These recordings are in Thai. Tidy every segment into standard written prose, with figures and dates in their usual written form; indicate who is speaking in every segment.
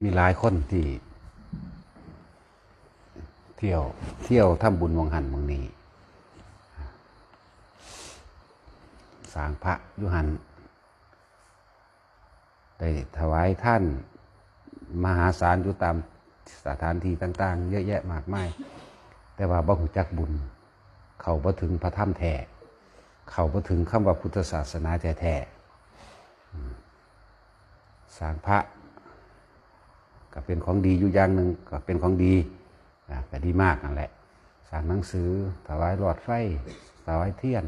Speaker 1: มีหลายคนที่เที่ยวทำบุญวังหันวังนี้สร้างพระยุหันได้ถวายท่านมหาศาลอยู่ตามสถานที่ต่างๆเยอะแยะมากมายแต่ว่าบ่รู้จักบุญเขาบ่ถึงพระธรรมแท้เขาบ่ถึงคำว่าพุทธศาสนาแท้ๆสร้างพระก็เป็นของดีอยู่อย่างหนึ่งก็เป็นของดีก็ดีมากนั่นแหละสร้างหนังสือถวายหลอดไฟถวายเทียน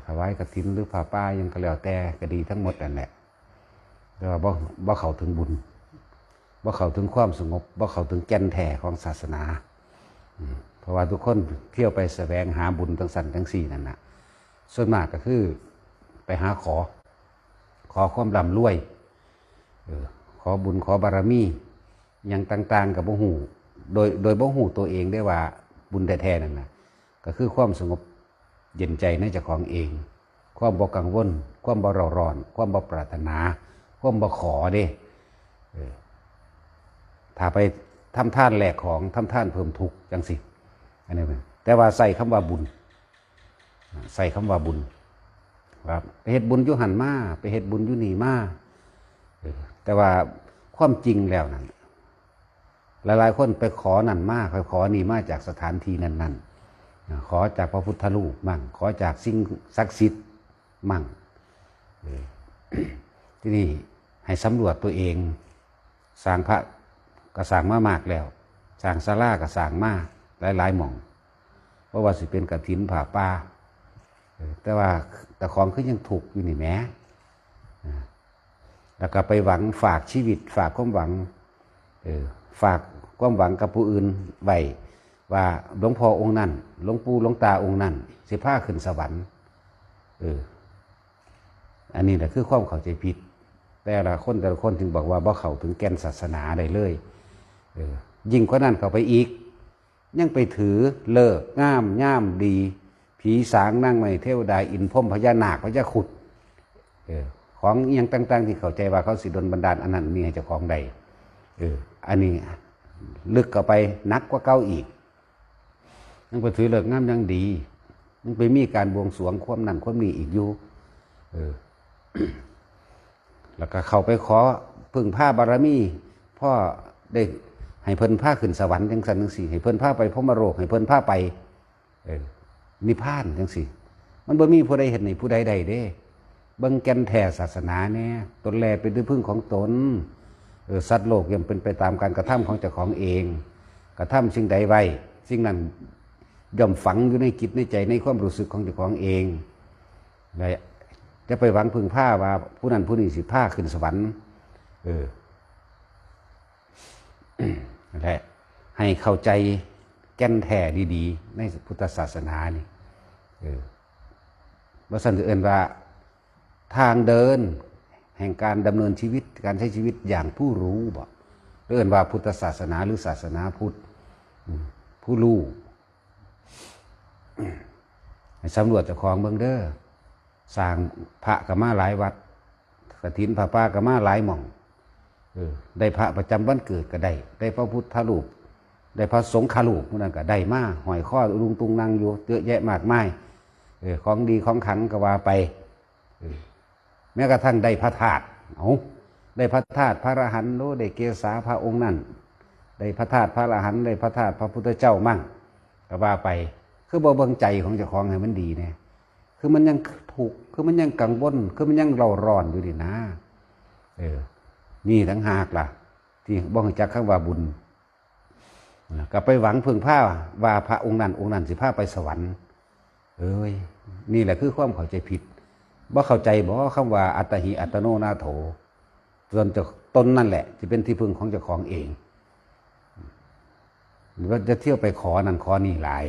Speaker 1: ถวายกฐินหรือผ้าป่ายังก็แล้วแต่ก็ดีทั้งหมดนั่นแหละแต่ว่าบ่เข้าถึงบุญบ่เข้าถึงความสงบบ่เข้าถึงแก่นแท้ของศาสนาเพราะว่าทุกคนเที่ยวไปแสวงหาบุญทั้งสันทั้งสี่นั่นนะส่วนมากก็คือไปหาขอความร่ำรวยขอบุญขอบารมีอย่างต่างๆกับบ่ฮู้โดยบ่ฮู้ตัวเองได้ว่าบุญแท้ๆนั่นนะก็คือความสงบเย็นใจในเจ้าของเองความบ่กังวลความบ่เร่าร้อนความบ่ปรารถนาความบ่ขอเด้ถ้าไปทำท่านแลกของทำท่านเพิ่มทุกข์จังสิอันนี้แต่ว่าใส่คำว่าบุญใส่คำว่าบุญครับไปเฮ็ดบุญอยู่หันมาไปเฮ็ดบุญอยู่นี่มาแต่ว่าความจริงแล้วนั่นหลายๆคนไปขอนั่นมาขอนี่มาจากสถานที่นั้นๆขอจากพระพุทธรูปมั่งขอจากสิ่งศักดิ์สิทธิ์มั่งที่นี่ให้สำรวจตัวเองสร้างพระก็สร้างมามากแล้วสร้างศาลาก็สร้างมาหลายๆหม่องเพราะว่าสิเป็นกฐินผ้าป่าแต่ว่าแต่ของคือยังถูกอยู่นี่แหมแล้วก็ไปหวังฝากชีวิตฝากความหวังฝากความหวังกับผู้อื่นไว้ว่าหลวงพ่อองค์นั้นหลวงปู่หลวงตาองค์นั้นสิพาขึ้นสวรรค์อันนี้แหละคือความเข้าใจผิดแต่ละคนถึงบอกว่าบ่เข้าถึงแก่นศาสนาได้เลยยิ่งกว่านั้นเข้าไปอีกยังไปถือเลิกง่ามย่ามดีผีสางนั่งไม้เทวดาอินพรหมพญานาคพญาขุดของอย่างต่างๆที่เข้าใจว่าเขาสิดลบันดาลอันนั้นนี่ให้เจ้าของใดอันนี้ลึกเข้าไปนักกว่าเก่าอีกยังไปถือเลิกง่ามยังดียังไปมีการบวงสรวงความนั่นความนี้อีกอยู่แล้วก็เข้าไปขอพึ่งผ้าบารมีพ่อได้ให้เพิ่นผ้าขึ้นสวรรค์จังสันจังสี่ให้เพิ่นผ้าไปพรหมโลกให้เพิ่นผ้าไปนิพพานจังสี่มันบ่มีผู้ใดเห็นในผู้ใดใดเด้เบิ่งแก่นแท้ศาสนาเนี่ยตนแลเป็นที่พึ่งของตนสัตว์โลกยังเป็นไปตามการกระทำของเจ้าของเองกระทำสิ่งใดไว้สิ่งนั้นย่อมฝังอยู่ในจิตในใจในความรู้สึกของเจ้าของเองและจะไปหวังพึ่งผ้าว่าผู้นั้นผู้นี้สิผ้าขึ้นสวรรค์นั่นแหละให้เข้าใจแก่นแท้ดีๆในพุทธศาสนานี่ว่าสันติเอินว่าทางเดินแห่งการดำเนินชีวิตการใช้ชีวิตอย่างผู้รู้บอกเอินว่าพุทธศาสนาหรือศาสนาพุทธผู้รู้ให้สำรวจเจ้าของเบิ่งเด้อสร้างพระกมาหลายวัดกฐินผ้าป่ากมาหลายหม่องได้พระประจำวันเกิดก็ได้พระพุทธรูปได้พระสงฆ์รูปพวกนั้นก็ได้มาหอยข้อลุงตุงนั่งอยู่เยอะแยะมากมายของดีของขังก็ว่าไปแม้กระทั่งได้พระธาตุได้พระธาตุพระอรหันต์ได้เกศาพระองค์นั่นได้พระธาตุพระอรหันต์ได้พระธาตุพระพุทธเจ้ามั่งก็ว่าไปคือบ่เบิ่งใจของเจ้าของให้มันดีเนี่ยคือมันยังถูกคือมันยังกังวลคือมันยังเร่าร้อนอยู่ดินะนี่ทั้งหากล่ะที่บ่รู้จักคำว่าบุญก็ไปหวังพึ่งผ้าว่าพระองค์นั้นสิพาไปสวรรค์นี่แหละคือความเข้าใจผิดบ่เข้าใจบ่คำว่าอัตหิอัตโนนาโถส่วนตนนั่นแหละที่เป็นที่พึ่งของเจ้าของเองหรือว่าจะเที่ยวไปขอนั่นขอนี่หลาย